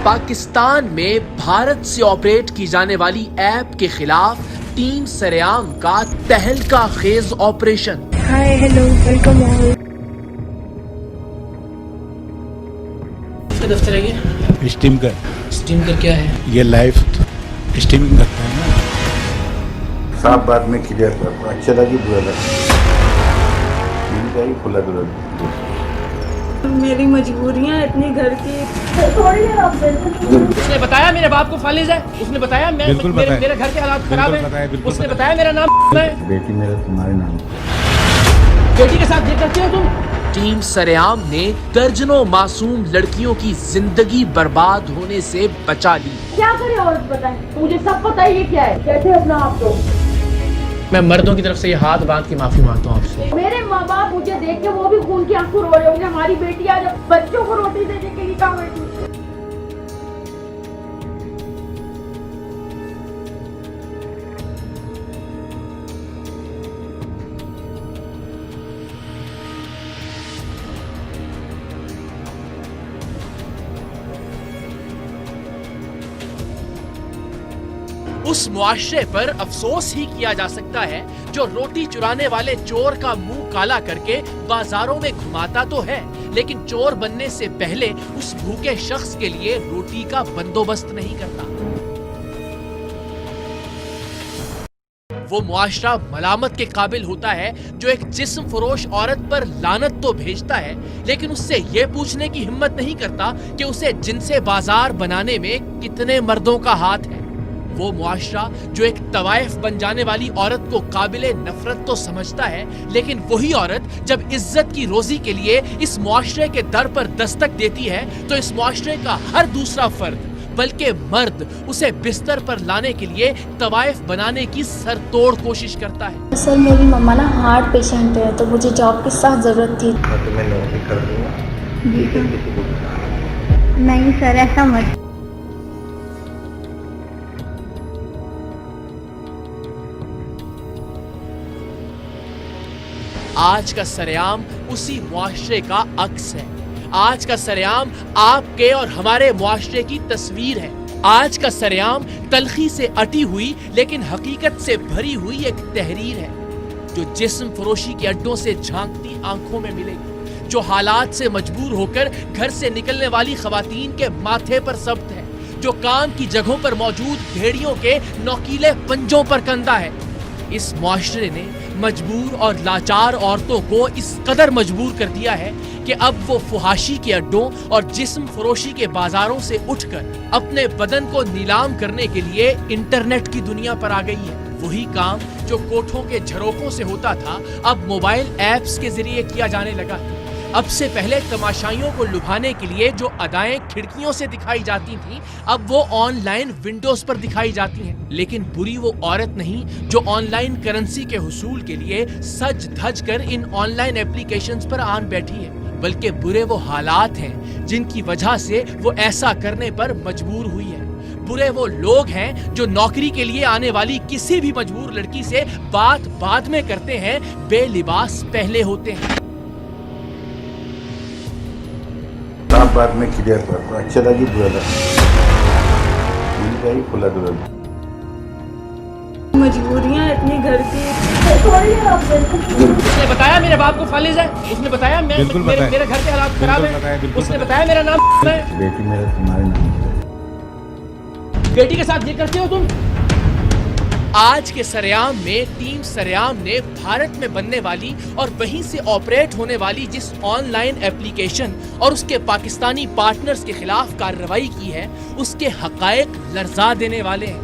پاکستان میں بھارت سے آپریٹ کی جانے والی ایپ کے خلاف ٹیم سریام کا تہلکہ خیز operation. Hi hello welcome all. دفتر ہے یہ اسٹیم کر کیا ہے؟ یہ لائف اسٹیمنگ کرتا ہے نا۔ صاف بات میں کلیئر کرتا ہوں، اچھا لگی برا لگا ہی کھلا دلا۔ میری مجبوریاں اتنی گھر کی۔ اس نے بتایا میرے باپ کو فالج ہے، اس نے بتایا میرے گھر کے حالات خراب ہیں، اس نے بتایا میرا نام ہے۔ بیٹی میرا تمہارے نام، بیٹی کے ساتھ یہ کرتے ہو تم؟ ٹیم سریام نے درجنوں معصوم لڑکیوں کی زندگی برباد ہونے سے بچا لی۔ کیا کرے عورت بتائیں، مجھے سب پتہ ہے یہ کیا ہے، کیسے اپنا آپ کو۔ میں مردوں کی طرف سے یہ ہاتھ باندھ کے معافی مانگتا ہوں آپ سے۔ میرے ماں باپ مجھے دیکھ کے وہ بھی خون کے آنسو رو رہے ہوں گے، ہماری بیٹی آج بچوں کو روٹی دے کے لیے کہاں بیٹھی۔ اس معاشرے پر افسوس ہی کیا جا سکتا ہے جو روٹی چرانے والے چور کا منہ کالا کر کے بازاروں میں گھماتا تو ہے، لیکن چور بننے سے پہلے اس بھوکے شخص کے لیے روٹی کا بندوبست نہیں کرتا۔ وہ معاشرہ ملامت کے قابل ہوتا ہے جو ایک جسم فروش عورت پر لعنت تو بھیجتا ہے، لیکن اس سے یہ پوچھنے کی ہمت نہیں کرتا کہ اسے جنس بازار بنانے میں کتنے مردوں کا ہاتھ ہے۔ وہ معاشرہ جو ایک طوائف بن جانے والی عورت کو قابل نفرت تو سمجھتا ہے، لیکن وہی عورت جب عزت کی روزی کے لیے اس معاشرے کے در پر دستک دیتی ہے تو اس معاشرے کا ہر دوسرا فرد بلکہ مرد اسے بستر پر لانے کے لیے طوائف بنانے کی سر توڑ کوشش کرتا ہے۔ سر میری مما نا ہارٹ پیشنٹ ہے تو مجھے جاب کی سخت ضرورت تھی۔ میں تمہیں نوکری کر دوں گا۔ نہیں سر ایسا مت۔ آج کا سریام اسی معاشرے کا عکس ہے۔ آج کا سریام آپ کے اور ہمارے معاشرے کی تصویر ہے۔ آج کا سریام تلخی سے اٹی ہوئی لیکن حقیقت سے بھری ہوئی ایک تحریر ہے جو جسم فروشی کے اڈوں سے جھانکتی آنکھوں میں ملے گی، جو حالات سے مجبور ہو کر گھر سے نکلنے والی خواتین کے ماتھے پر ثبت ہے، جو کام کی جگہوں پر موجود بھیڑیوں کے نوکیلے پنجوں پر کندہ ہے۔ اس معاشرے نے مجبور اور لاچار عورتوں کو اس قدر مجبور کر دیا ہے کہ اب وہ فحاشی کے اڈوں اور جسم فروشی کے بازاروں سے اٹھ کر اپنے بدن کو نیلام کرنے کے لیے انٹرنیٹ کی دنیا پر آ گئی ہے۔ وہی کام جو کوٹھوں کے جھروکوں سے ہوتا تھا اب موبائل ایپس کے ذریعے کیا جانے لگا ہے۔ اب سے پہلے تماشائیوں کو لبھانے کے لیے جو ادائیں کھڑکیوں سے دکھائی جاتی تھیں اب وہ آن لائن ونڈوز پر دکھائی جاتی ہیں، لیکن بری وہ عورت نہیں جو آن لائن کرنسی کے حصول کے لیے سج دھج کر ان آن لائن ایپلیکیشنز پر آن بیٹھی ہے، بلکہ برے وہ حالات ہیں جن کی وجہ سے وہ ایسا کرنے پر مجبور ہوئی ہے۔ برے وہ لوگ ہیں جو نوکری کے لیے آنے والی کسی بھی مجبور لڑکی سے بات بعد میں کرتے ہیں، بے لباس پہلے ہوتے ہیں۔ صاف بات میں کلیئر کرتا ہوں، اچھا لگی برا لگا ہی کھلا دلا۔ مجبوریاں اتنی گھر کی۔ اس نے بتایا میرے باپ کو فالج ہے، اس نے بتایا میرے گھر کے حالات خراب ہیں، اس نے بتایا میرا نام ہے۔ بیٹی میرا تمہارے نام، بیٹی کے ساتھ یہ کرتے ہو تم؟ آج کے سریام میں ٹیم سریام نے بھارت میں بننے والی اور وہیں سے آپریٹ ہونے والی جس آن لائن ایپلیکیشن اور اس کے پاکستانی پارٹنرز کے خلاف کارروائی کی ہے اس کے حقائق لرزا دینے والے ہیں۔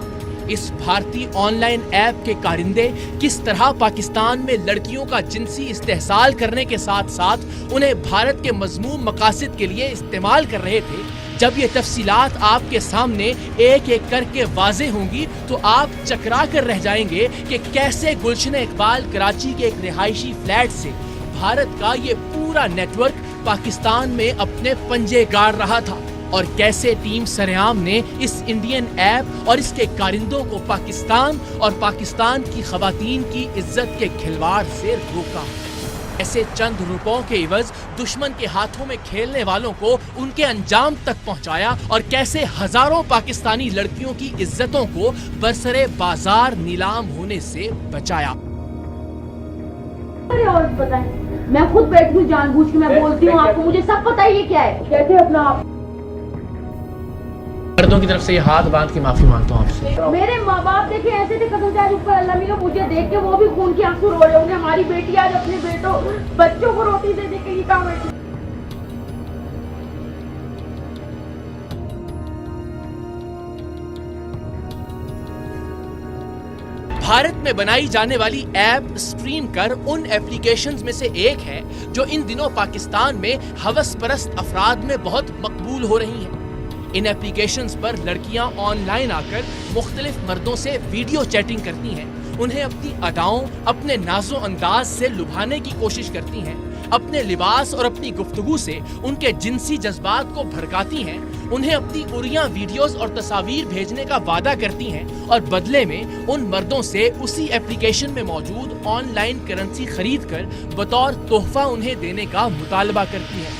اس بھارتی آن لائن ایپ کے کارندے کس طرح پاکستان میں لڑکیوں کا جنسی استحصال کرنے کے ساتھ ساتھ انہیں بھارت کے مذموم مقاصد کے لیے استعمال کر رہے تھے، جب یہ تفصیلات آپ کے سامنے ایک ایک کر کے واضح ہوں گی تو آپ چکرا کر رہ جائیں گے کہ کیسے گلشن اقبال کراچی کے ایک رہائشی فلیٹ سے بھارت کا یہ پورا نیٹ ورک پاکستان میں اپنے پنجے گاڑ رہا تھا، اور کیسے ٹیم سریام نے اس انڈین ایپ اور اس کے کارندوں کو پاکستان اور پاکستان کی خواتین کی عزت کے کھلواڑ سے روکا۔ ऐसे चंद रुपयों के इवज दुश्मन के हाथों में खेलने वालों को उनके अंजाम तक पहुंचाया और कैसे हजारों पाकिस्तानी लड़कियों की इज्जतों को बरसरे बाजार नीलाम होने से बचाया। अरे और पता है, मैं खुद बैठी हूँ जानबूझ के, मैं बोलती हूँ आपको, मुझे सब पता है ये क्या है। कहते हैं अपना आप मर्दों की तरफ से ये हाथ बांध के माफी मांगता हूँ आपसे। मेरे माँ बाप देखे ऐसे थे कसम से ऊपर अल्लाह मिला, मुझे देख के वो भी खून के आंसू रो रहे होंगे। हमारी बेटी आज अपने बच्चों को रोटी दे के ये काम है। भारत में बनाई जाने वाली ऐप स्ट्रीम कर उन एप्लीकेशंस में से एक है जो इन दिनों पाकिस्तान में हवस परस्त अफराद में बहुत मकबूल हो रही हैं। इन एप्लीकेशंस पर लड़कियां ऑनलाइन आकर मुख्तलिफ मर्दों से वीडियो चैटिंग करती हैं, उन्हें अपनी अदाओं, अपने नाजो अंदाज से लुभाने की कोशिश करती हैं, अपने लिबास और अपनी गुफ्तगू से उनके जिनसी जज्बात को भड़काती हैं, उन्हें अपनी उड़िया वीडियोस और तस्वीर भेजने का वादा करती हैं और बदले में उन मर्दों से उसी एप्लीकेशन में मौजूद ऑनलाइन करेंसी खरीद कर बतौर तोहफा उन्हें देने का मुतालबा करती हैं।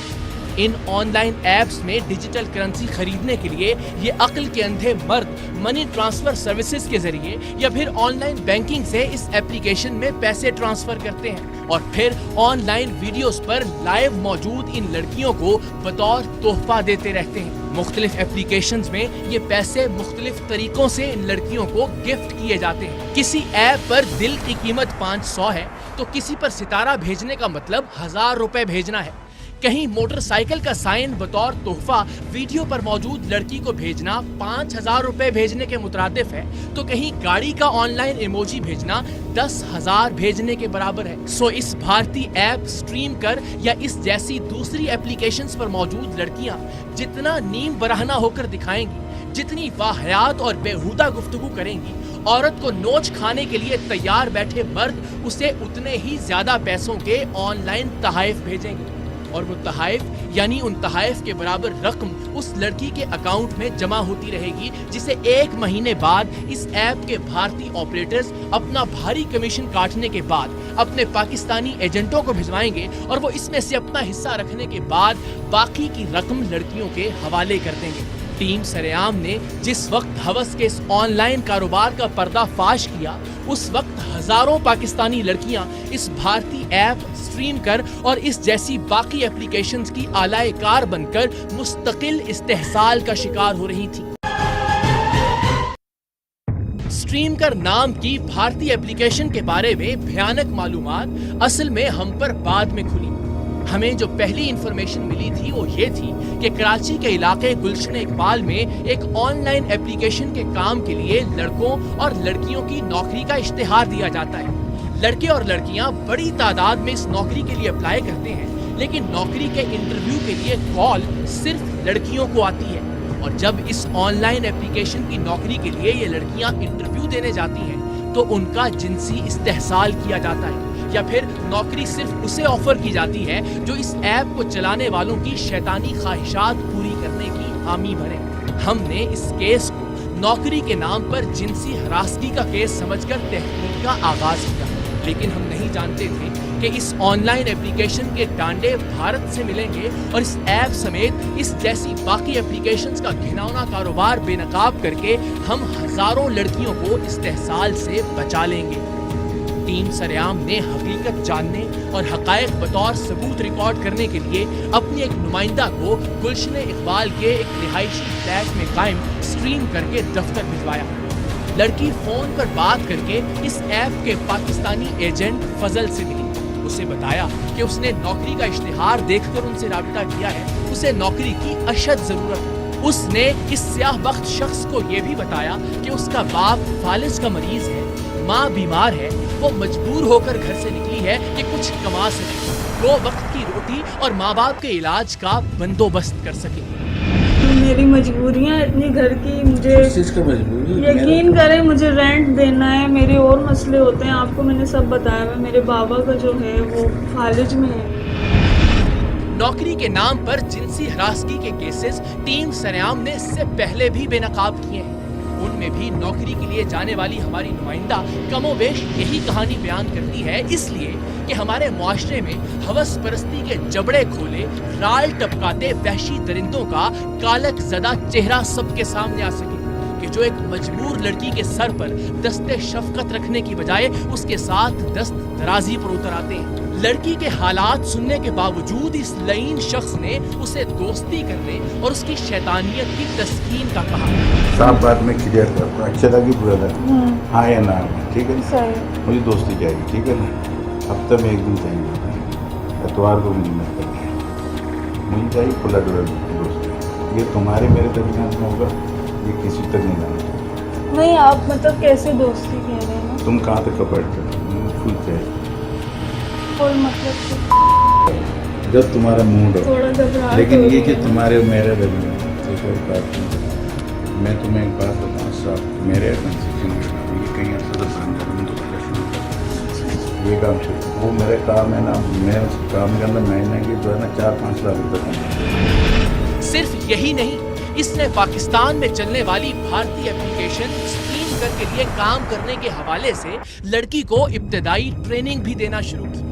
इन ऑनलाइन ऐप्स में डिजिटल करेंसी खरीदने के लिए ये अक्ल के अंधे मर्द मनी ट्रांसफर सर्विसेज के जरिए या फिर ऑनलाइन बैंकिंग से इस एप्लीकेशन में पैसे ट्रांसफर करते हैं और फिर ऑनलाइन वीडियोस पर लाइव मौजूद इन लड़कियों को बतौर तोहफा देते रहते हैं। मुख्तलिफ एप्लीकेशंस में ये पैसे मुख्तलिफ तरीकों से इन लड़कियों को गिफ्ट किए जाते हैं। किसी ऐप पर दिल की कीमत 500 है तो किसी पर सितारा भेजने का मतलब 1000 रुपए भेजना है। कहीं मोटरसाइकिल का साइन बतौर तोहफा वीडियो पर मौजूद लड़की को भेजना 5000 रुपए भेजने के मुतरादिफ है तो कहीं गाड़ी का ऑनलाइन इमोजी भेजना 10,000 भेजने के बराबर है। सो इस भारतीय ऐप स्ट्रीम कर या इस जैसी दूसरी एप्लीकेशंस पर मौजूद लड़कियां जितना नीम बरहना होकर दिखाएंगी, जितनी वाहियात और बेहुदा गुफ्तगू करेंगी, औरत को नोच खाने के लिए तैयार बैठे मर्द उसे उतने ही ज्यादा पैसों के ऑनलाइन तहाइफ भेजेंगे और वो तहाइफ यानी उन तहाइफ के बराबर रकम उस लड़की के अकाउंट में जमा होती रहेगी, जिसे 1 महीने बाद इस ऐप के भारतीय ऑपरेटर्स अपना भारी कमीशन काटने के बाद अपने पाकिस्तानी एजेंटों को भिजवाएंगे और वो इसमें से अपना हिस्सा रखने के बाद बाकी की रकम लड़कियों के हवाले कर देंगे। टीम सरेआम ने जिस वक्त हवस के इस ऑनलाइन कारोबार का पर्दाफाश किया, उस वक्त हजारों पाकिस्तानी लड़कियां इस भारतीय ऐप स्ट्रीम कर और इस जैसी बाकी एप्लीकेशंस की आलाए कार बनकर मुस्तकिल इस्तेहसाल का शिकार हो रही थी। स्ट्रीम कर नाम की भारतीय एप्लीकेशन के बारे में भयानक मालूमात असल में हम पर बाद में खुली। हमें जो पहली इंफॉर्मेशन मिली थी वो ये थी कि कराची के इलाके गुलशन इकबाल में एक ऑनलाइन एप्लीकेशन के काम के लिए लड़कों और लड़कियों की नौकरी का इश्तिहार दिया जाता है। लड़के और लड़कियां बड़ी तादाद में इस नौकरी के लिए अप्लाई करते हैं, लेकिन नौकरी के इंटरव्यू के लिए कॉल सिर्फ लड़कियों को आती है और जब इस ऑनलाइन एप्लीकेशन की नौकरी के लिए ये लड़कियां इंटरव्यू देने जाती हैं तो उनका जिनसी इस्तेहसाल किया जाता है या फिर नौकरी सिर्फ उसे ऑफर की जाती है जो इस ऐप को चलाने वालों की शैतानी ख्वाहिशात पूरी करने की हामी भरे। हमने इस केस को नौकरी के नाम पर जिनसी हरासगी का केस समझकर तहकीक का आगाज किया, लेकिन हम नहीं जानते थे कि इस ऑनलाइन एप्लीकेशन के डांडे भारत से मिलेंगे और इस ऐप समेत इस जैसी बाकी एप्लीकेशंस का घिनौना कारोबार बेनकाब करके हम हजारों लड़कियों को इस्तेहसाल से बचा लेंगे। टीम सरेआम ने हकीकत जानने और हकायक बतौर सबूत रिकॉर्ड करने के लिए अपनी एक नुमाइंदा को गुलशन इकबाल के एक रिहायशी फ्लैट में कायम स्ट्रीम करके दफ्तर भिजवाया। लड़की फोन पर बात करके इस ऐप के पाकिस्तानी एजेंट फजल से मिली। उसे बताया कि उसने नौकरी का इश्तिहार देखकर उनसे राबिता किया है, उसे नौकरी की अशद जरूरत है। उसने इस स्याहबख्त शख्स को यह भी बताया कि उसका बाप फालिज का मरीज है, माँ बीमार है, वो मजबूर होकर घर से निकली है कि कुछ कमा सके, 2 वक्त की रोटी और माँ बाप के इलाज का बंदोबस्त कर सके। मेरी मजबूरियाँ इतनी घर की, मुझे यकीन करें मुझे रेंट देना है, मेरे और मसले होते हैं, आपको मैंने सब बताया हुआ। मेरे बाबा का जो है वो फालिज में है। नौकरी के नाम पर जिनसी हरासगी के केसेस टीम सरेआम ने इससे पहले भी बेनकाब किए हैं। फोन में भी नौकरी के लिए जाने वाली हमारी नुमाइंदा कमोबेश यही कहानी बयान करती है, इसलिए कि हमारे मुआशरे में हवस परस्ती के जबड़े खोले राल टपकाते वहशी दरिंदों का कालक ज़दा चेहरा सबके सामने आ सके कि जो एक मजबूर लड़की के सर पर दस्ते शफकत रखने की बजाय उसके साथ दस्त दराजी पर उतर आते हैं। लड़की के हालात सुनने के बावजूद इस लईन शख्स ने उसे दोस्ती करने और उसकी शैतानियत की तस्कीन का कहा। साफ बात में क्लियर करता हूँ, अच्छा लगी बुरा लगा, हाँ या ना, ठीक है ना, मुझे दोस्ती चाहिए, ठीक है ना, हफ्ते में एक दिन चाहिए, एतवार को मुझे मत करिए, मुझे चाहिए खुला डुला दोस्ती। ये तुम्हारे मेरे दरमियान में होगा, ये किसी तक नहीं जाना चाहिए। नहीं, आप मतलब कैसे दोस्ती कह रहे हैं? तुम कहाँ तक कपड़ते हो, फुल चाहिए, कोई मतलब जब तुम्हारा मूड हो, थोड़ा घबराहट लेकिन हो ये रही कि है। तुम्हारे और मेरे दरमियान तो कोई बात नहीं। मैं तुम्हें एक बात बताऊँ साहब, मेरे कंसेशन ये कहीं ऐसा तो काम करूँ तो शुरू कर, ये काम शुरू, वो मेरा काम है ना, मैं उस काम के अंदर महीने की जो है ना 4-5 लाख रुपये कमाता। सिर्फ यही नहीं, इसने पाकिस्तान में चलने वाली भारतीय एप्लीकेशन स्ट्रीम कर के लिए काम करने के हवाले से लड़की को इब्तदाई ट्रेनिंग भी देना शुरू की।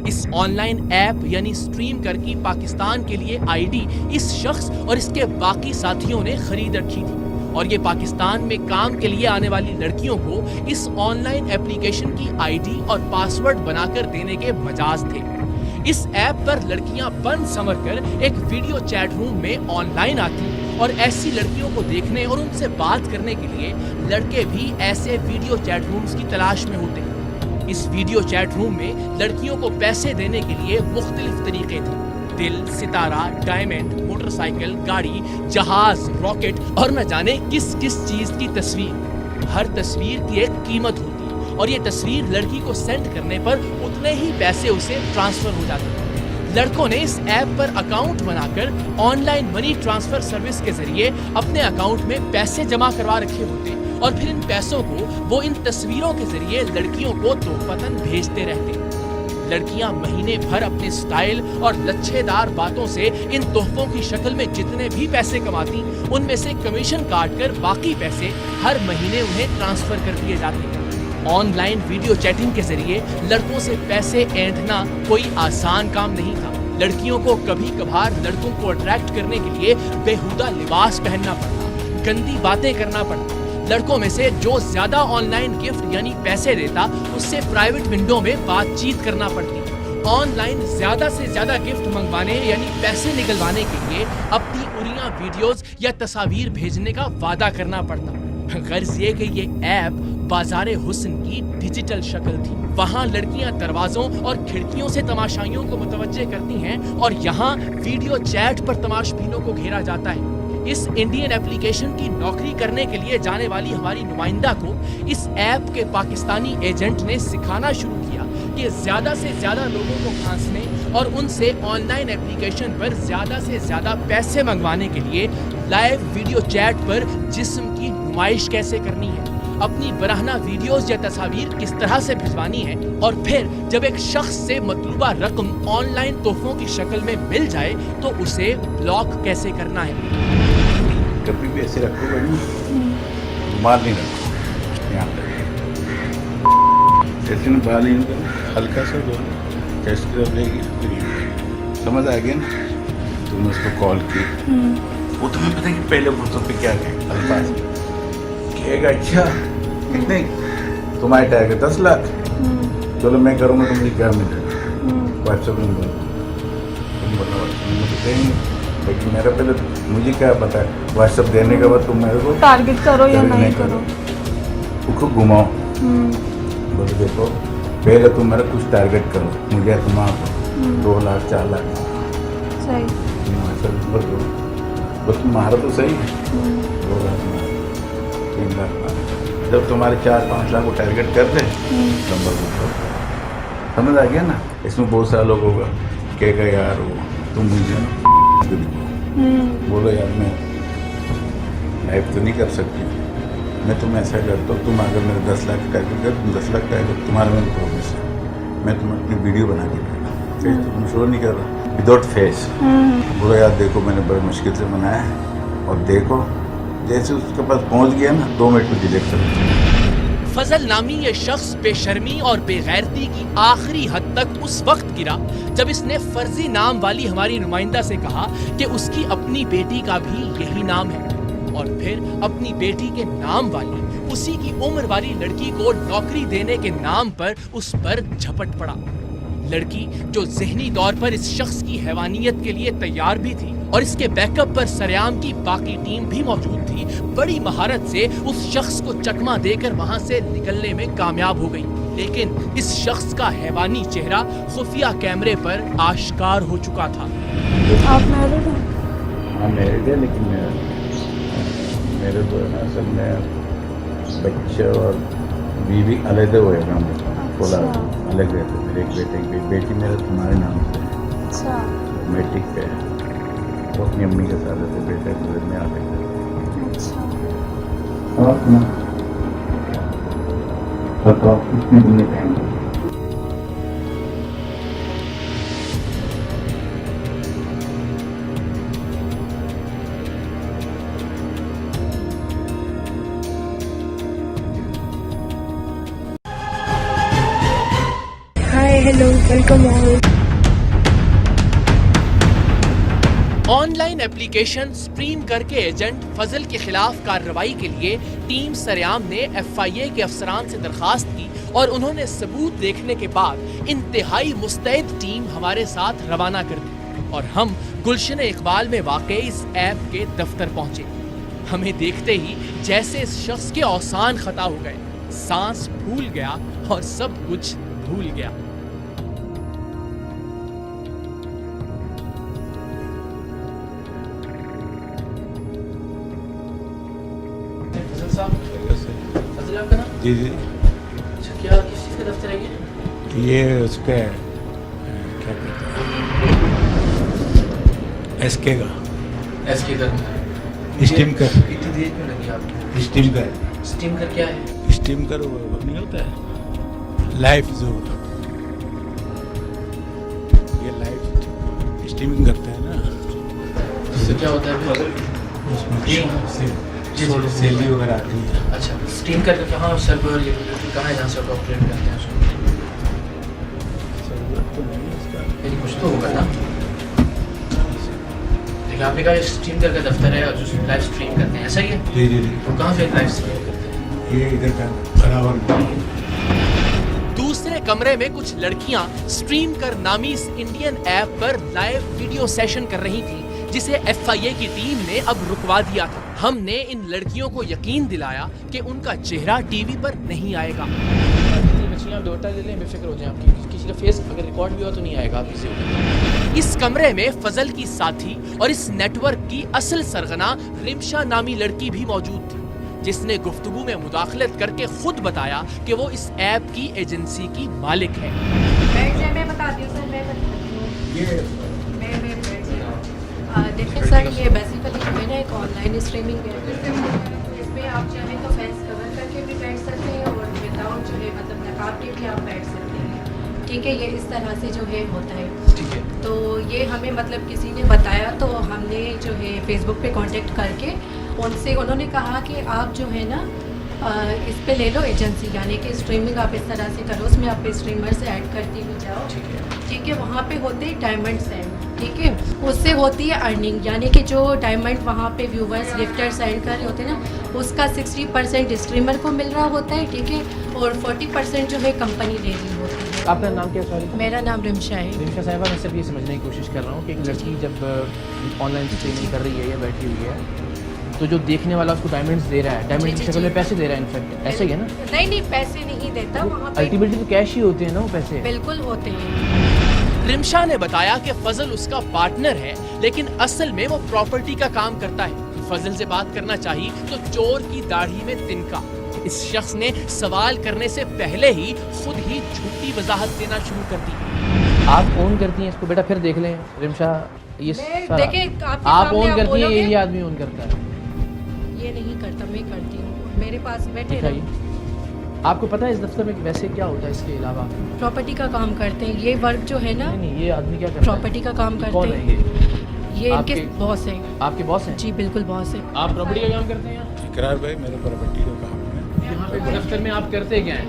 इस ऑनलाइन ऐप यानी स्ट्रीम कर की पाकिस्तान के लिए आईडी इस शख्स और इसके बाकी साथियों ने खरीद रखी थी और ये पाकिस्तान में काम के लिए आने वाली लड़कियों को इस ऑनलाइन एप्लीकेशन की आईडी और पासवर्ड बनाकर देने के मजाज थे। इस ऐप पर लड़कियां बन समर कर एक वीडियो चैट रूम में ऑनलाइन आती और ऐसी लड़कियों को देखने और उनसे बात करने के लिए लड़के भी ऐसे वीडियो चैट रूम्स की तलाश में होते। इस वीडियो चैट रूम में लड़कियों को पैसे देने के लिए मुख्तलिफ तरीके थे, दिल, सितारा, डायमंड, मोटरसाइकिल, गाड़ी, जहाज, रॉकेट और न जाने किस किस चीज की तस्वीर। हर तस्वीर की एक कीमत होती और ये तस्वीर लड़की को सेंड करने पर उतने ही पैसे उसे ट्रांसफर हो जाते। लड़कों ने इस ऐप पर अकाउंट बनाकर ऑनलाइन मनी ट्रांसफर सर्विस के जरिए अपने अकाउंट में पैसे जमा करवा रखे होते और फिर इन पैसों को वो इन तस्वीरों के जरिए लड़कियों को तोहफतन भेजते रहते। लड़कियां महीने भर अपने स्टाइल और लच्छेदार बातों से इन तोहफों की शक्ल में जितने भी पैसे कमाती, उनमें से कमीशन काट कर बाकी पैसे हर महीने उन्हें ट्रांसफर कर दिए जाते। ऑनलाइन वीडियो चैटिंग के जरिए लड़कों से पैसे ऐंठना कोई आसान काम नहीं था। लड़कियों को कभी कभार लड़कों को अट्रैक्ट करने के लिए बेहुदा लिबास पहनना पड़ता, गंदी बातें करना पड़ता। लड़कों में से जो ज्यादा ऑनलाइन गिफ्ट यानी पैसे देता, उससे प्राइवेट विंडो में बातचीत करना पड़ती। ऑनलाइन ज्यादा से ज्यादा गिफ्ट मंगवाने यानी पैसे निकलवाने के लिए अपनी उड़ियां वीडियोस या तस्वीर भेजने का वादा करना पड़ता। गर्ज ये कि ये ऐप बाजारे हुस्न की डिजिटल शक्ल थी। वहाँ लड़कियां दरवाजों और खिड़कियों से तमाशाइयों को मुतवज्जे करती हैं और यहाँ वीडियो चैट पर तमाशबीनों को घेरा जाता है। इस इंडियन एप्लीकेशन की नौकरी करने के लिए जाने वाली हमारी नुमाइंदा को इस ऐप के पाकिस्तानी एजेंट ने सिखाना शुरू किया कि ज्यादा से ज्यादा लोगों को फांसने और उनसे ऑनलाइन एप्लीकेशन पर ज्यादा से ज्यादा पैसे मंगवाने के लिए लाइव वीडियो चैट पर जिस्म की नुमाइश कैसे करनी है, अपनी बराहना वीडियोस या तस्वीर किस तरह से भिजवानी है और फिर जब एक शख्स से मतलूबा रकम ऑनलाइन तोहफों की शक्ल में मिल जाए तो उसे ब्लॉक कैसे करना है। कभी भी ऐसे रखोगे नहीं, बाल नहीं रखो यहाँ पे, ऐसे ना बाल नहीं रखो, हल्का सा दो चेस्ट की तरफ लेगी, समझ आ गया ना। तुमने उसको कॉल की, वो तुम्हें पता है कि पहले फुर्सत पे क्या कहे, अल्फाज कहेगा अच्छा कितने तुम्हारे टारगेट 10 लाख, चलो मैं करूँगा तो मुझे क्या मिलेगा, व्हाट्सएप नंबर तुम बोलो मुझे देंगे, लेकिन मेरा पहले मुझे क्या पता है, व्हाट्सएप देने के बाद तुम मेरे को टारगेट करो या नहीं करो, उसको घुमाओ, बोलो देखो पहले तुम मेरा कुछ टारगेट करो, मुझे तुम्हारा 2 लाख 4 लाख सही, बस तुम्हारा तो सही है, 2 लाख 3 लाख, जब तुम्हारे 4-5 लाख को टारगेट कर दे नंबर पूछो, समझ आ गया ना। इसमें बहुत सारे लोग होगा कहेगा यार वो तुम मुझे बोलो यार मैं लाइफ तो नहीं कर सकती, मैं तुम्हें ऐसा करता हूँ, तुम अगर मेरे 10 लाख टारगेट कर, तुम 10 लाख टारगेट तुम्हारा मेरे प्रॉमिस है, मैं तुम्हें अपनी वीडियो बना के दूँगा, फेस तो तुम शो नहीं कर रहा, विदाउट फेस, बोलो यार देखो मैंने बड़ी मुश्किल से बनाया है और देखो जैसे उसके पास पहुंच गया ना 2 मिनट में डिलीट कर दिया। फजल नामी ये शख्स बेशर्मी और बेगैरती की आखिरी हद तक उस वक्त गिरा जब इसने फर्जी नाम वाली हमारी नुमाइंदा से कहा कि उसकी अपनी बेटी का भी यही नाम है, और फिर अपनी बेटी के नाम वाली उसी की उम्र वाली लड़की को नौकरी देने के नाम पर उस पर झपट पड़ा। लड़की जो ज़हनी तौर पर इस शख्स की हैवानियत के लिए तैयार भी थी और इसके बैकअप पर सरेआम की बाकी टीम भी मौजूद थी, बड़ी महारत से उस शख्स को चकमा देकर वहां से निकलने में कामयाब हो गई। लेकिन इस शख्स का हैवानी चेहरा खुफिया कैमरे पर आश्कार हो चुका था। आप मैरिड हैं? हाँ मैरिड है, लेकिन मेरे तो है ना असल में बच्चे और बीवी अलग हुए ना, थोड़ा अलग रहते। मेरे एक बेटे की बेटी मेरा तुम्हारे नाम से है। अच्छा। मैट्रिक पे है, वो अपनी अम्मी के साथ रहते, बेटे को में आ गए। अच्छा। और ना तो कितने दिन में कहेंगे? Hi hello welcome all. Online application stream करके एजेंट फजल के खिलाफ कार्रवाई के लिए टीम सरेआम ने FIA के अफसरान से दरखास्त की और उन्होंने सबूत देखने के बाद इंतहाई मुस्तैद टीम हमारे साथ रवाना कर दी और हम गुलशन इकबाल में वाक़ इस ऐप के दफ्तर पहुंचे। हमें देखते ही जैसे इस शख्स के औसान खता हो गए, सांस फूल गया और सब कुछ भूल गया। जी जी। अच्छा, क्या किस चीज़ का दफ्तर है ये उसका क्या कहते हैं, SK का SK का स्टीम कर। इतनी देर क्यों लगी आपको? स्टीम कर। स्टीम कर क्या है? स्टीम कर वो नहीं होता है लाइफ जो ये लाइफ स्टीमिंग करता है ना, इससे क्या होता है? सैलरी वगैरह आती है। अच्छा, स्टीम करके कहाँ सर पर ये कहाँ है जहाँ से आप ऑपरेट करते हैं उसको? जरूरत तो नहीं है इसका, लेकिन कुछ तो होगा ना। देखिए आपने कहा स्ट्रीम करके दफ्तर है और जो लाइव स्ट्रीम करते हैं, ऐसा ही है? जी जी जी। तो कहाँ से लाइव स्ट्रीम करते हैं? ये इधर का बराबर। दूसरे कमरे में कुछ लड़कियां स्ट्रीम कर नामी इस इंडियन ऐप पर लाइव वीडियो सेशन कर रही थी, जिसे FIA की टीम ने अब रुकवा दिया था। हमने इन लड़कियों को यकीन दिलाया कि उनका चेहरा टीवी पर नहीं आएगा। बच्चियां डोटा ले लें, बेफिक्र हो जाएं, आपकी किसी का फेस अगर रिकॉर्ड भी हो तो नहीं आएगा आप किसी को। इस कमरे में फजल की साथी और इस नेटवर्क की असल सरगना रिमशा नामी लड़की भी मौजूद थी, जिसने गुफ्तगू में मुदाखलत करके खुद बताया कि वो इस ऐप की एजेंसी की मालिक है। मैं बताती हूँ सर, मैं बताती हूँ। देखिए सर, ये बेसिकली जो है ना एक ऑनलाइन स्ट्रीमिंग है, इसमें आप चाहें तो फेस कवर करके भी बैठ सकते हैं और विदाउट जो है मतलब नकाब के भी आप बैठ सकते हैं। ठीक है, ये इस तरह से जो है होता है। ठीक है। तो ये हमें मतलब किसी ने बताया तो हमने जो है फेसबुक पे कांटेक्ट करके उनसे, उन्होंने कहा कि आप जो है ना इस पे ले लो एजेंसी, यानी कि स्ट्रीमिंग आप इस तरह से करो, उसमें आप स्ट्रीमर से ऐड करती हुई जाओ। ठीक है, वहाँ पे होते हैं डायमंड सेंड। ठीक है, उससे होती है अर्निंग, यानी कि जो डायमंड वहाँ पे व्यूवर्स गिफ्टर सेंड कर रहे होते हैं ना, उसका 60% स्ट्रीमर को मिल रहा होता है। ठीक है, और 40% जो है कंपनी ले रही होती है। आपका नाम क्या? सॉरी, मेरा नाम रिमशा है। रिमशा साहिबा, मैं सिर्फ ये समझने की कोशिश कर रहा हूँ कि एक लड़की जब ऑनलाइन स्ट्रीमिंग कर रही है या बैठी हुई है, तो जो देखने वाला उसको डायमंड्स दे रहा है, डायमंड की शक्ल में पैसे दे रहा है, इनफैक्ट ऐसा ही है ना? नहीं, पैसे नहीं देता वहाँ पे, अल्टीमेटली तो कैश ही होते हैं ना वो पैसे। बिल्कुल होते हैं। रिमशा ने बताया कि फजल उसका पार्टनर है, लेकिन असल में वो प्रॉपर्टी का काम करता है। फजल से बात करना चाहिए तो चोर की दाढ़ी में तिनका। इस शख्स ने सवाल करने से पहले ही खुद ही झूठी वजाहत देना शुरू कर दी। आप ओन करती हैं इसको? बेटा फिर देख लें रिमशा, ये देखिए आप ओन करती हैं, ये आदमी ओन करता है? ये नहीं करता, मैं करती हूँ। मेरे पास बैठे रहो। आपको पता है इस दफ्तर में वैसे क्या होता है इसके अलावा? प्रॉपर्टी का काम करते हैं, ये वर्क जो है ना। नहीं, ये आदमी क्या करता है? प्रॉपर्टी का काम करते कौन हैं। है ये इनके बॉस हैं। आपके बॉस हैं? जी बिल्कुल बॉस हैं। आप प्रॉपर्टी का काम करते हैं यहाँ? इकरार भाई मेरे प्रॉपर्टी का काम है। यहाँ पे दफ्तर में आप करते क्या हैं?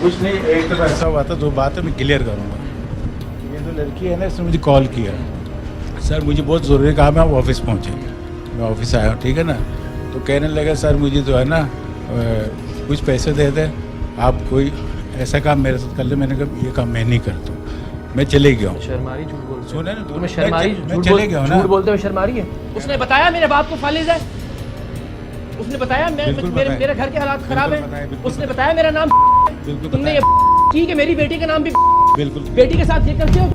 कुछ नहीं, एक दफ़ा ऐसा हुआ था, दो बातें मैं क्लियर करूँगा। ये जो लड़की है ना, इसने मुझे कॉल किया, सर मुझे बहुत ज़रूरी काम है, आप ऑफिस पहुँचे। मैं ऑफिस आया हूँ, ठीक है ना। तो कहने लगा सर मुझे जो है ना कुछ पैसे दे दे, आप कोई ऐसा काम मेरे साथ कर ले। मैंने कहा ये काम मैं नहीं करता हूँ, मैं चले गया हूँ। शर्मारी झूठ बोल सुने ना, तुम्हें शर्मारी मैं चले गया हूँ ना। झूठ बोलते हुए शर्मारी है? उसने बताया मेरे बाप को फालिज है, उसने बताया मेरे घर के हालात खराब है, उसने बताया मेरा नाम बिल्कुल तुमने ये ठीक है, मेरी बेटी का नाम भी बिल्कुल बेटी के साथ ये करते हो।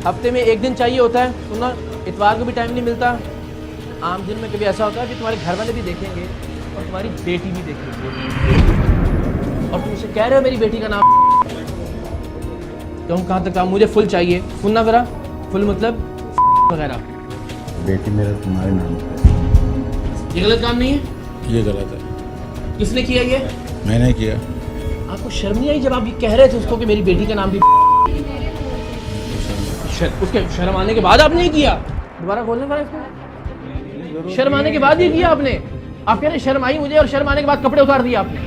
हफ्ते में एक दिन चाहिए होता है, सुनना, इतवार को भी टाइम नहीं मिलता। आम दिन में कभी ऐसा होता है कि तुम्हारे घर वाले भी देखेंगे और तुम्हारी बेटी भी देखेंगे, और तुम उसे कह रहे हो मेरी बेटी का नाम। तो हम कहाँ तक काम? मुझे फुल चाहिए, सुनना जरा, फुल मतलब वगैरह। बेटी मेरा तुम्हारे नाम है। ये गलत काम नहीं है? ये गलत है। किसने किया ये? मैंने किया। आपको शर्म नहीं आई जब आप ये कह रहे थे उसको कि मेरी बेटी का नाम भी? उसके शर्म आने के बाद आपने ये किया? दोबारा बोलने वाला इसको? शर्म आने के बाद ये किया आपने? आप कह रहे शर्म आई मुझे, और शर्म आने के बाद कपड़े उतार दिए आपने।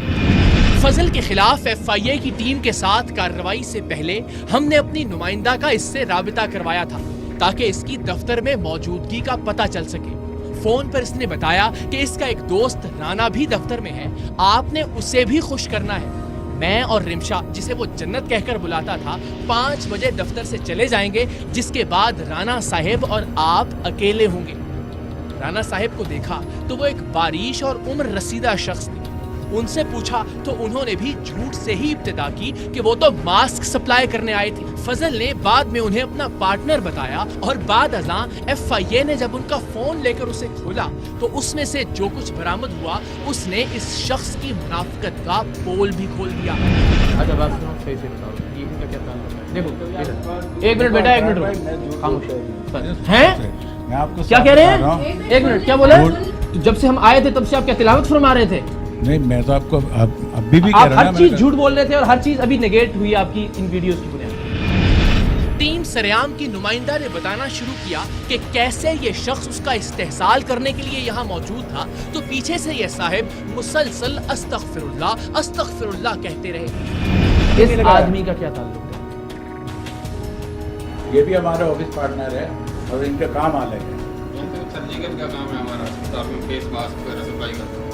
फजल के खिलाफ FIA की टीम के साथ कार्रवाई से पहले हमने अपनी नुमाइंदा का इससे राबिता करवाया था ताकि इसकी दफ्तर में मौजूदगी का पता चल सके। फोन पर इसने बताया कि इसका एक दोस्त राना भी दफ्तर में है, आपने उसे भी खुश करना है। मैं और रिमशा, जिसे वो जन्नत कहकर बुलाता था, 5 बजे दफ्तर से चले जाएंगे, जिसके बाद राना साहिब और आप अकेले होंगे। राना साहिब को देखा तो वो एक बारिश और उम्र रसीदा शख्स थे। उनसे पूछा तो उन्होंने भी झूठ से ही इब्तिदा की कि वो तो मास्क सप्लाई करने आए थे। फजल ने बाद में उन्हें अपना पार्टनर बताया, और बाद अज़ां FIA ने जब उनका फोन लेकर उसे खोला तो उसमें से जो कुछ बरामद हुआ उसने इस शख्स की मुनाफिकत का पोल भी खोल दिया। अच्छा बात सुनो, सही से बताओ, ये इनका क्या ताल्लुक है? देखो एक मिनट बेटा, एक मिनट खामोश हैं? मैं आपको क्या कह रहे हैं? एक मिनट, क्या बोले? जब से हम आए थे तब से आप क्या तिलावत फरमा रहे थे? नहीं, मैं तो आपको अभी भी कह आप रहा हर चीज झूठ बोल रहे थे और हर चीज अभी नेगेट हुई आपकी इन वीडियोस की बुनियाद। टीम सरेआम की नुमाइंदा ने बताना शुरू किया कि कैसे ये शख्स उसका इस्तेहसाल करने के लिए यहाँ मौजूद था, तो पीछे से ये साहिब मुसलसल अस्तगफिरुल्लाह अस्तगफिरुल्लाह कहते रहे। इस आदमी का क्या ताल्लुक है? ये भी हमारा ऑफिस पार्टनर है और इनका काम अलग है। सर्जिकल का काम है हमारा, काफी फेस मास्क वगैरह सप्लाई करते हैं।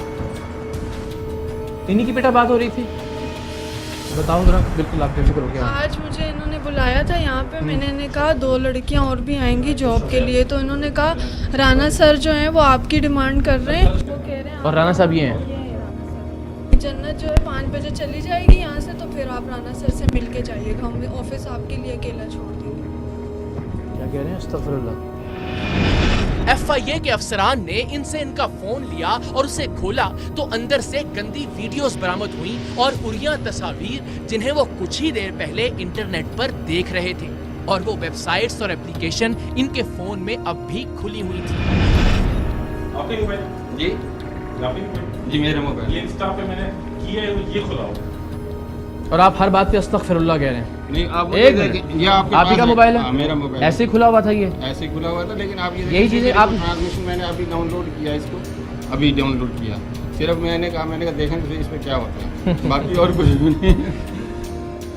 इन्हीं की बेटा बात हो रही थी, बताओ जरा। बिल्कुल, आप कैसे करोगे? आज मुझे इन्होंने बुलाया था यहाँ पे, मैंने कहा 2 लड़कियाँ और भी आएंगी जॉब के लिए, तो इन्होंने कहा राना सर जो हैं वो आपकी डिमांड कर रहे हैं। वो कह रहे हैं और राना साहब ये हैं? जन्नत जो है 5 बजे चली जाएगी यहाँ से, तो फिर आप राना सर से मिल के जाइएगा, हम ऑफिस आपके लिए अकेला छोड़ देंगे। क्या कह रहे हैं? अस्तगफिरुल्लाह। FIA के अफसरान ने इनसे इनका फोन लिया और उसे खोला तो अंदर से गंदी वीडियोस बरामद हुई और उरिया तस्वीर जिन्हें वो कुछ ही देर पहले इंटरनेट पर देख रहे थे, और वो वेबसाइट्स और एप्लीकेशन इनके फोन में अब भी खुली हुई थी। आपके मोबाइल? जी जी मेरा मोबाइल। ये इंस्टा पे मैंने किया है, ये खुला हुआ। और आप हर बात पे अस्तगफिरुल्लाह कह रहे हैं? नहीं, आप एक मिनट, ये आपके आप ही का मोबाइल है? मेरा मोबाइल ऐसे ही खुला हुआ था ये? ऐसे ही खुला हुआ था, लेकिन आप ये यही चीजें आप ट्रांसमिशन मैंने अभी डाउनलोड किया, इसको अभी डाउनलोड किया। सिर्फ मैंने कहा देखें तो इस पे क्या होता है, बाकी और कुछ भी नहीं।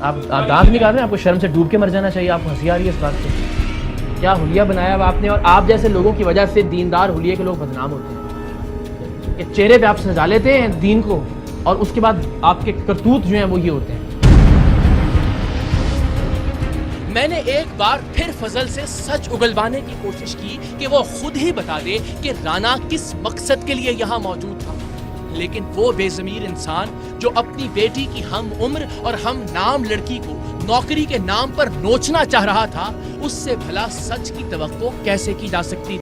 आप दांत निकाल रहे हैं? आपको शर्म से डूब के मर जाना चाहिए। आपको हंसी आ रही है इस बात से? क्या हुलिया बनाया हुआ आपने, और आप जैसे लोगों की वजह से दीनदार हुलिये के लोग बदनाम होते हैं। ये चेहरे पे आप सजा लेते हैं दीन को, और उसके बाद आपके करतूत जो हैं वो ये होते हैं। मैंने एक बार फिर फजल से सच उगलवाने की कोशिश की कि वो खुद ही बता दे कि राना किस मकसद के लिए यहाँ मौजूद था, लेकिन वो बेज़मीर इंसान जो अपनी बेटी की हम उम्र और हम नाम लड़की को नौकरी के नाम पर नोचना चाह रहा था, उससे भला सच की तवक्को कैसे की जा सकती?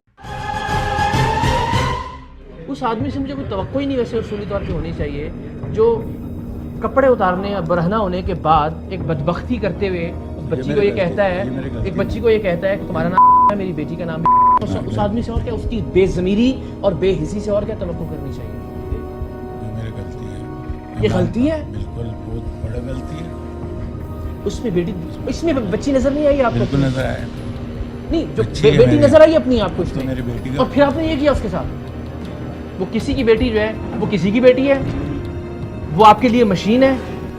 उस आदमी से मुझे कोई तवक्को ही नहीं वैसे उसूली तौर पे होनी चाहिए, जो कपड़े उतारने या बरहना होने के बाद एक बदबख्ती करते हुए बच्ची को ये कहता है, एक बच्ची को ये कहता है कि तुम्हारा नाम है, मेरी बेटी का नाम है। उस आदमी से और क्या, उसकी बेज़मीरी और बेहिसी से और क्या तवक्को करनी चाहिए? ये मेरी गलती है, یہ غلطی ہے؟ بالکل بہت بڑا غلطی ہے. اس میں بیٹی، اس میں بچی نظر نہیں آئی آپ کو؟ بالکل نظر آیا. نہیں، جو بچی ہے بیٹی میری. نظر آئی اپنی آپ کو اس تو میں، میری بیٹی کا. اور پھر آپ نے یہ کیا اس کے ساتھ؟ وہ کسی کی بیٹی جو ہے وہ کسی کی بیٹی ہے، وہ آپ کے لیے مشین ہے،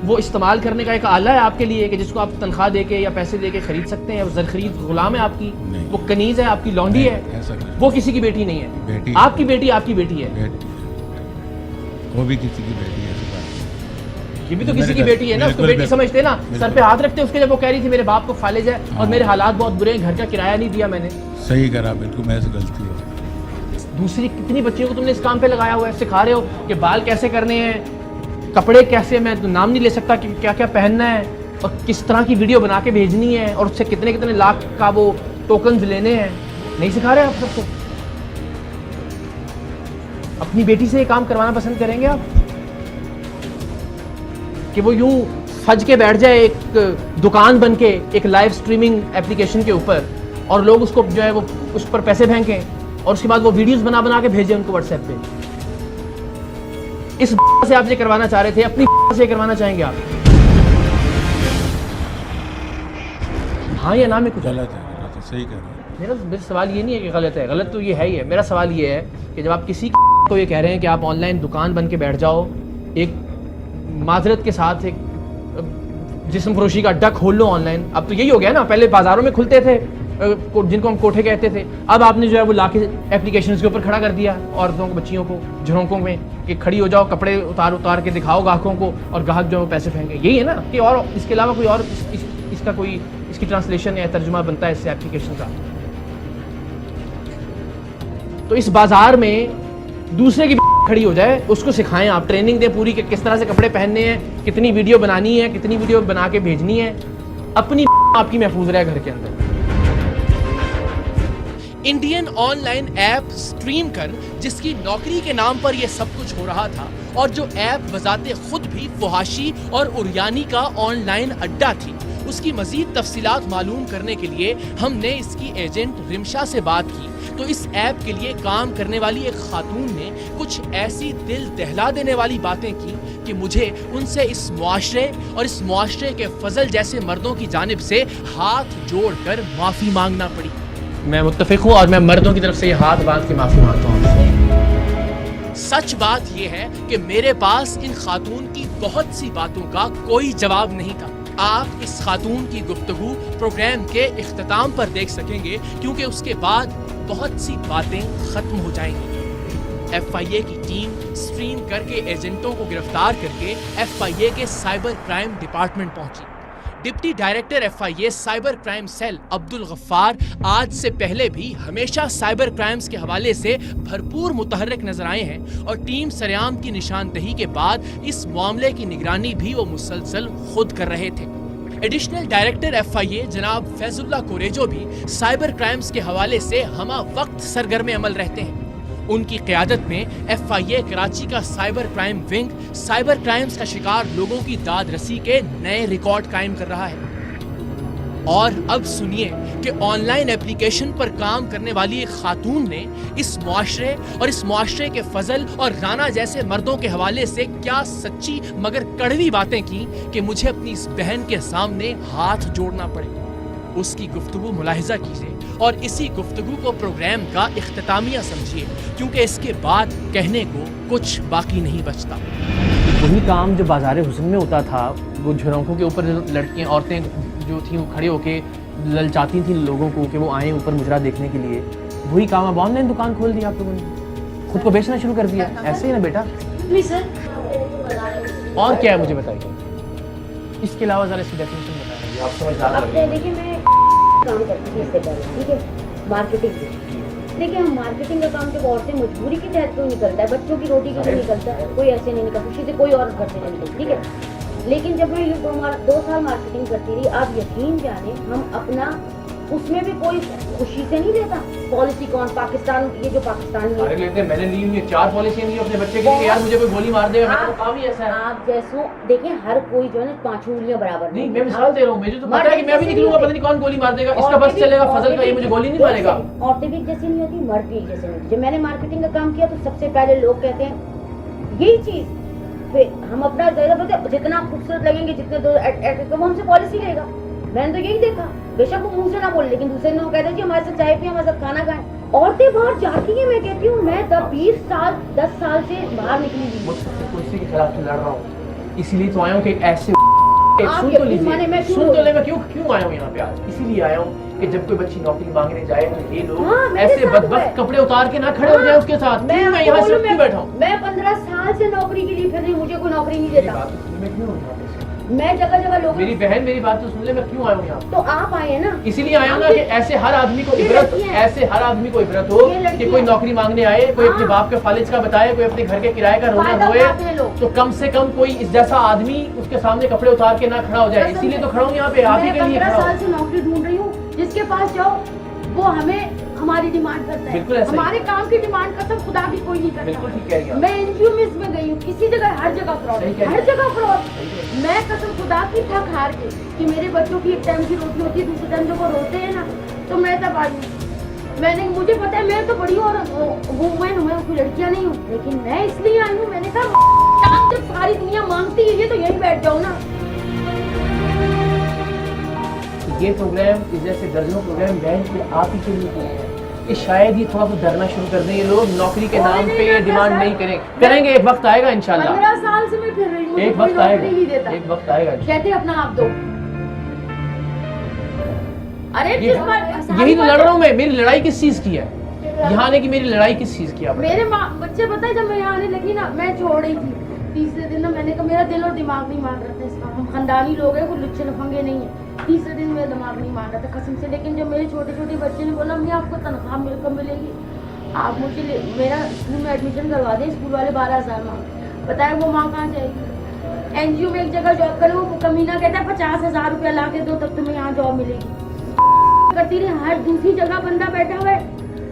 وہ استعمال کرنے کا ایک آلہ ہے آپ کے لیے کہ جس کو آپ تنخواہ دے کے یا پیسے دے کے خرید سکتے ہیں. وہ زر خرید غلام ہے آپ کی، نہیں. وہ کنیز ہے آپ کی، لونڈی ہے. ایسا کچھ وہ کسی کی بیٹی نہیں ہے. بیٹی آپ کی بیٹی آپ کی بیٹی ہے. بیٹی وہ بھی کسی کی بیٹی ہے. ایسی بات یہ بھی تو کسی کی بیٹی ہے نا، اس کو بیٹی سمجھتے نا، سر پہ ہاتھ رکھتے اس کے جب وہ کہہ رہی تھی میرے باپ کو فالج ہے اور میرے حالات بہت برے ہیں، گھر کا کرایہ نہیں دیا میں نے. صحیح کرا. بالکل میرے سے غلطی ہے. دوسری کتنی بچیوں کو تم نے اس کام پہ لگایا ہوا ہے، سکھا رہے ہو کہ بال کیسے کرنے ہیں، کپڑے کیسے، میں نام نہیں لے سکتا کہ کیا کیا پہننا ہے اور کس طرح کی ویڈیو بنا کے بھیجنی ہے اور اس سے کتنے کتنے لاکھ کا وہ ٹوکنز لینے ہیں. نہیں سکھا رہے آپ سب کو؟ اپنی بیٹی سے یہ کام کروانا پسند کریں گے آپ کہ وہ یوں سج کے بیٹھ جائے ایک دکان بن کے ایک لائیو سٹریمنگ اپلیکیشن کے اوپر اور لوگ اس کو جو ہے وہ اس پر پیسے پھینکیں اور اس کے بعد وہ ویڈیوز بنا بنا کے بھیجیں ان کو واٹس ایپ پہ؟ اس سے آپ یہ کروانا چاہ رہے تھے، اپنی سے یہ کروانا چاہیں گے آپ؟ ہاں یا نہ میں کچھ غلط ہے. غلط ہے. صحیح کر رہے ہیں. میرا سوال یہ نہیں ہے کہ غلط ہے، غلط تو یہ ہے ہی ہے. میرا سوال یہ ہے کہ جب آپ کسی کو یہ کہہ رہے ہیں کہ آپ آن لائن دکان بن کے بیٹھ جاؤ، ایک معذرت کے ساتھ ایک جسم فروشی کا اڈا کھول لو آن لائن. اب تو یہی ہو گیا نا، پہلے بازاروں میں کھلتے تھے جن کو ہم کوٹھے کہتے تھے، اب آپ نے جو ہے وہ لا کے اپلیکیشنز کے اوپر کھڑا کر دیا عورتوں کو، بچیوں کو جھرونکوں میں کہ کھڑی ہو جاؤ، کپڑے اتار کے دکھاؤ گاہکوں کو اور گاہک جو ہے وہ پیسے پھینکیں. یہی ہے نا کہ اور اس کے علاوہ کوئی اور اس کا کوئی اس کی ٹرانسلیشن یا ترجمہ بنتا ہے اس سے اپلیکیشن کا؟ تو اس بازار میں دوسرے کی کھڑی ہو جائے، اس کو سکھائیں آپ، ٹریننگ دیں پوری کہ کس طرح سے کپڑے پہننے ہیں، کتنی ویڈیو بنانی ہے، کتنی ویڈیو بنا کے بھیجنی ہے. اپنی آپ کی محفوظ رہے گھر کے اندر. Indian online app stream کر جس کی نوکری کے نام پر یہ سب کچھ ہو رہا تھا اور جو ایپ بذات خود بھی فحاشی اور عریانی کا آن لائن اڈا تھی، اس کی مزید تفصیلات معلوم کرنے کے لیے ہم نے اس کی ایجنٹ رمشا سے بات کی تو اس ایپ کے لیے کام کرنے والی ایک خاتون نے کچھ ایسی دل دہلا دینے والی باتیں کی کہ مجھے ان سے اس معاشرے اور اس معاشرے کے فضل جیسے مردوں کی جانب سے ہاتھ جوڑ کر معافی مانگنا پڑی. میں متفق ہوں اور میں مردوں کی طرف سے یہ ہاتھ باندھ کے معافی مانگتا ہوں. سچ بات یہ ہے کہ میرے پاس ان خاتون کی بہت سی باتوں کا کوئی جواب نہیں تھا. آپ اس خاتون کی گفتگو پروگرام کے اختتام پر دیکھ سکیں گے کیونکہ اس کے بعد بہت سی باتیں ختم ہو جائیں گی. ایف آئی اے کی ٹیم سٹریم کر کے ایجنٹوں کو گرفتار کر کے ایف آئی اے کے سائبر کرائم ڈپارٹمنٹ پہنچی. Deputy director F I A cyber crime cell Abdul Ghaffar آج سے پہلے بھی ہمیشہ سائبر کرائمز کے حوالے سے بھرپور متحرک نظر آئے ہیں اور ٹیم سریام کی نشاندہی کے بعد اس معاملے کی نگرانی بھی وہ مسلسل خود کر رہے تھے. ایڈیشنل ڈائریکٹر ایف آئی اے جناب فیض اللہ کوریجو بھی سائبر کرائمز کے حوالے سے ہمہ وقت سرگرم عمل رہتے ہیں. ان کی قیادت میں ایف آئی اے کراچی کا cyber crime wing cyber crimes کا شکار لوگوں کی داد رسی کے نئے ریکارڈ قائم کر رہا ہے. اور اب سنیے کہ آن لائن اپلیکیشن پر کام کرنے والی ایک خاتون نے اس معاشرے اور اس معاشرے کے فضل اور رانا جیسے مردوں کے حوالے سے کیا سچی مگر کڑوی باتیں کی کہ مجھے اپنی اس بہن کے سامنے ہاتھ جوڑنا پڑے. اس کی گفتگو ملاحظہ کیجیے اور اسی گفتگو کو پروگرام کا اختتامیہ سمجھیے کیونکہ اس کے بعد کہنے کو کچھ باقی نہیں بچتا. وہی کام جو بازار حسن میں ہوتا تھا، وہ جھرونکوں کے اوپر لڑکیاں عورتیں جو تھیں وہ کھڑے ہو کے للچاتی تھیں لوگوں کو کہ وہ آئیں اوپر مجرا دیکھنے کے لیے، وہی کام اب آن لائن دکان کھول دی آپ لوگوں نے، خود کو بیچنا شروع کر دیا. ایسے ہی نا بیٹا؟ اور کیا ہے مجھے بتائیے، اس کے علاوہ ذرا اس کی ڈیفینیشن بتائیں. آپ سمجھدار. دیکھیے میں کام کرتی تھی اس سے پہلے، ٹھیک ہے، مارکیٹنگ کی. دیکھیے ہم مارکیٹنگ کا کام جب عورتیں مجبوری کے تحت کوئی نکلتا ہے، بچوں کی روٹی کے لیے نکلتا ہے، کوئی ایسے نہیں نکلتا، خوشی سے کوئی اور گھر سے نہیں نکلتی، ٹھیک ہے. لیکن جب میں یہ 2 سال مارکیٹنگ کرتی رہی، آپ یقین جانیں ہم اپنا اس میں بھی کوئی خوشی سے نہیں دیتا. پالیسی کون پاکستان، یہ جو پاکستان میں نے لی 4 پالیسیاں لی اپنے بچے کے لیے، یار مجھے کوئی گولی مار دے گا، میرا کام ہی ایسا ہے. آپ جیسوں دیکھیں ہر کوئی جو ہے نا 5 انگلیاں برابر نہیں. میں مثال دے رہا ہوں، مجھے تو پتہ ہے کہ میں بھی نکلوں گا، پتہ نہیں کون گولی مار دے گا، اس کا بس چلے گا فضل کا، یہ مجھے گولی نہیں مارے گا. عورتیں بھی جیسی نہیں ہوتی، مرد بھی جیسے نہیں ہوتی. جب میں نے مارکیٹنگ کا کام کیا تو سب سے پہلے لوگ کہتے ہیں یہی چیز हम अपना जितना खूबसूरत लगेंगे, जितने दो तो वो हमसे पॉलिसी लेगा। मैंने तो यही देखा, बेशक वो मुंह से ना बोले, लेकिन दूसरे दिन वो कहते हैं कि हमारे साथ चाय पिए, हमारे साथ खाना खाएं। औरतें बाहर जाती हैं, मैं कहती हूँ मैं 10 साल से बाहर निकली हुई। मुझसे कुर्सी के खिलाफ लड़ रहा हूँ, इसीलिए तो आया हूँ कि ऐसे आप सुन तो लीजिए, मैं सुन तो ले, मैं क्यों आया हूँ यहाँ पे आज, इसीलिए आया हूँ कि जब कोई बच्ची नौकरी मांगने जाए तो ये लोग हाँ, मेरे ऐसे साथ बदबख्त हुआ है। कपड़े उतार के ना खड़े हो जाए उसके साथ। क्यों मैं यहाँ से क्यों बैठा हूँ? मैं 15 साल से नौकरी के लिए फिर रही हूँ, मुझे कोई नौकरी नहीं मेरी देता। बात तो सुन, मैं क्यों हूँ? मैं जगह जगह लोगों मेरी बहन मेरी बात तो सुन ले, मैं क्यों आया हूँ यहाँ? तो आप आए हैं ना, इसीलिए आया हूँ ना कि ऐसे हर आदमी को ये इबरत, लड़कियां। ऐसे हर आदमी को इबरत हो ये लड़कियां। कि कोई नौकरी मांगने आए, कोई अपने हाँ। बाप के फालिज का बताए, कोई अपने घर के किराए का रोना फायदा रोए, उठाते हैं लोग। तो कम से कम कोई इस जैसा आदमी उसके सामने कपड़े उतार के ना खड़ा हो जाए। कसम इसीलिए से। तो खड़ा हूँ यहाँ पे, आप ही के लिए 15 खड़ा साल हूँ। से नौकरी ढूंढ रही हूँ, जिसके पास जाओ वो हमें हमारी डिमांड करता है। बिल्कुल ऐसा ही। हमारे काम की डिमांड कसम खुदा की कोई नहीं बिल्कुल करता। ठीक कह रही हैं आप। मैं एनजीओ में इसमें गई हूँ, किसी जगह हर जगह फ्रॉड, सही कह रही हर हैं। जगह फ्रॉड। सही कह रही मैं कसम खुदा की थक हार के कि मेरे बच्चों की एक टाइम की रोटी होती है, दूसरे टाइम जब वो रोते हैं ना, तो मैं तब आई हूँ। मैंने, मुझे पता है मैं तो बड़ी और वुमेन हूँ, मैं कोई लड़कियाँ नहीं हूँ, लेकिन मैं इसलिए आई हूँ, मैंने कहा जब सारी दुनिया मांगती है ये तो यहीं बैठ जाओ ना। ये प्रोग्राम इस जैसे दर्जनों प्रोग्राम बहन के आप ही के लिए किए हैं कि शायद ये थोड़ा बहुत डरना शुरू कर दें, ये लोग नौकरी के कोई नाम नहीं पे डरता डिमांड सर। नहीं करेंगे। एक वक्त आएगा इंशाल्लाह, 15 साल से मैं फिर रही हूँ, एक मुझे वक्त कोई आएगा, नौकरी नहीं देता। एक वक्त आएगा। कहते अपना आप दो। अरे ये- जिस बार यही तो लड़ रहा हूँ मैं, मेरी लड़ाई किस चीज की है? यहाँ आने की मेरी लड़ाई किस चीज की है? आप मेरे बच्चे पता है जब मैं यहाँ आने लगी ना, मैं छोड़ रही थी। तीसरे दिन ना मैंने कहा मेरा दिल और दिमाग नहीं मान रहा था इसका, हम खानदानी लोग हैं, कोई लुच्चे लफंगे नहीं है। तीसरे दिन मेरा दिमाग नहीं मान रहा था कसम से, लेकिन जब मेरे छोटे छोटे बच्चे ने बोला मैं आपको तनख्वाह कब मिलेगी, आप मुझे मेरा स्कूल में एडमिशन करवा दें, स्कूल वाले 12,000 मांग, बताए वो माँ कहाँ जाएगी? एनजीओ में एक जगह जॉब करे, वो कमीना कहता है 50,000 रुपया ला के दो तब तुम्हें यहाँ जॉब मिलेगी। करती रही, हर दूसरी जगह बंदा बैठा हुआ है,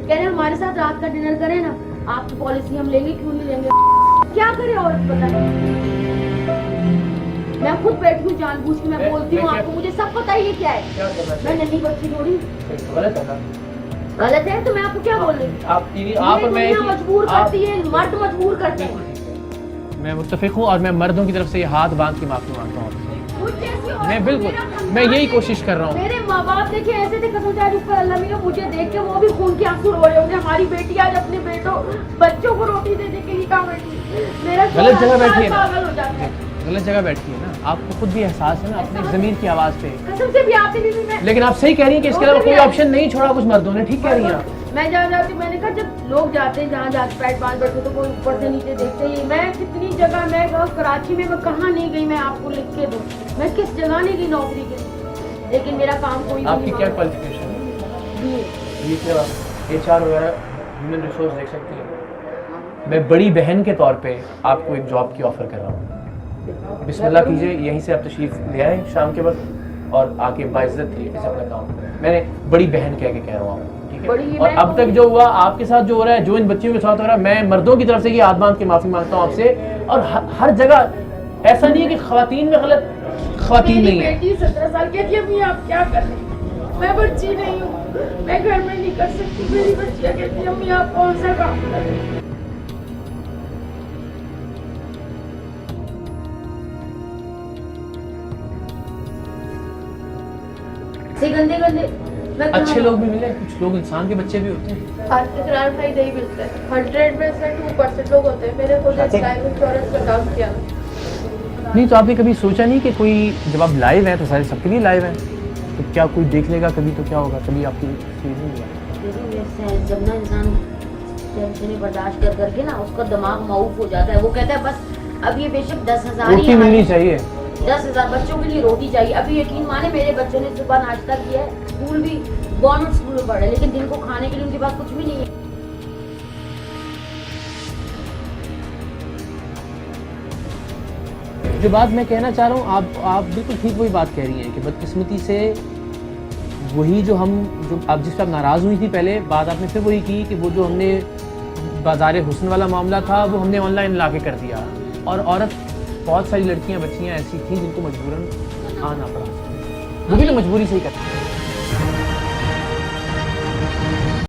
कह रहे हमारे साथ रात का डिनर करें ना, आपकी पॉलिसी हम लेंगे, क्यों नहीं लेंगे? क्या करे और बताए? मैं खुद बैठी हूँ जानबूझ के, मैं बोलती हूँ आपको, मुझे सब पता ही है क्या है। क्या करना मैं चाहिए? नन्ही बच्ची थोड़ी गलत है ना? गलत है तो मैं आपको क्या बोल रही हूँ? आप और मैं दुनिया मजबूर करती है, मर्द मजबूर करते हैं। मैं मुत्तफिक हूँ और मैं मर्दों की तरफ से ये हाथ बांध के माफी मांगता हूँ। मुझ जैसी औरत मैं बिल्कुल, मेरा खानदान मैं यही है। कोशिश कर रहा हूँ। मेरे माँ बाप देखे ऐसे थे कसम चाहे ऊपर अल्लाह मिला, मुझे देख के वो भी खून के आंसू रो रहे होंगे। हमारी बेटी आज अपने बच्चों को रोटी दे के ही काम बैठी, मेरा गलत जगह बैठी है ना। पागल हो जाता है। गलत जगह बैठी है ना, आपको खुद भी एहसास है ना अपनी ज़मीर की आवाज़ पे। कसम से भी आती भी मैं, लेकिन आप सही कह रही हैं कि इसके अलावा कोई ऑप्शन नहीं छोड़ा कुछ मर्दों ने। ठीक कह रही हैं आप। मैं जहाँ जाती, मैंने कहा जब लोग जाते हैं जहाँ जाते पैट बांध बैठे तो कोई ऊपर से नीचे देखते ही। मैं कितनी जगह, मैं कराची में मैं कहाँ नहीं गई, मैं आपको लिख के दूँ, मैं किस जगह नहीं गई नौकरी के लिए, लेकिन मेरा काम कोई भी आपकी नहीं क्या मांगा। क्वालिफिकेशन है? BA। ये क्या HR वगैरह ह्यूमन रिसोर्स देख सकती है। मैं बड़ी बहन के तौर पे आपको एक जॉब की ऑफ़र कर रहा हूँ। बिस्मिल्लाह कीजिए, यहीं से आप तशरीफ़ ले आए शाम के वक्त और आके बाइज़्ज़त तरीके से अपना काम करें। मैंने बड़ी बहन कह के कह रहा हूँ, ठीक बड़ी है? और मैं अब तक जो हुआ आपके साथ जो हो रहा है, जो इन बच्चियों के साथ हो रहा है, मैं मर्दों की तरफ से ये हाथ बांध के माफ़ी मांगता हूँ आपसे। और हर जगह ऐसा नहीं है कि ख़वातीन में गलत, ख़वातीन नहीं है। मेरी बेटी 17 साल की थी, अभी आप क्या कर रहे हैं? मैं बच्ची नहीं हूँ, मैं घर में नहीं कर सकती। मेरी बच्चियाँ कहती हैं अम्मी आप कौन सा काम कर रहे हैं? से गंदे गंदे मैं कहाँ- अच्छे लोग भी मिले, कुछ लोग इंसान के बच्चे भी होते हैं। आज इकरार भाई नहीं मिलता है, 100% 2% लोग होते हैं। मेरे खुद लाइफ इंश्योरेंस का काम किया। नहीं तो आपने कभी सोचा नहीं कि कोई, जब आप लाइव हैं तो सारे सबके लिए लाइव हैं, तो क्या कोई देख लेगा कभी, तो क्या होगा? कभी आपकी फील नहीं हुआ? जब ना इंसान टेंशन बर्दाश्त कर करके ना उसका दिमाग माऊफ हो जाता है, वो कहता है बस अब ये बेशक 10,000 ही रोटी मिलनी चाहिए। 10,000 बच्चों के लिए रोटी चाहिए। अभी यकीन माने मेरे बच्चों ने सुबह नाश्ता किया है, स्कूल भी गवर्नमेंट स्कूल में पढ़े, लेकिन दिन को खाने के लिए उनके पास कुछ भी नहीं है। जो बात मैं कहना चाह रहा हूँ, आप बिल्कुल ठीक वही बात कह रही हैं कि बदकिस्मती से वही जो आप जिस पर आप नाराज़ हुई थी पहले, बात आपने फिर वही की कि वो जो हमने बाज़ार हुस्न वाला मामला था वो हमने ऑनलाइन ला के कर दिया। और औरत, बहुत सारी लड़कियाँ बच्चियाँ ऐसी थीं जिनको मजबूरन आना पड़ा, वो भी तो मजबूरी से ही करती हैं।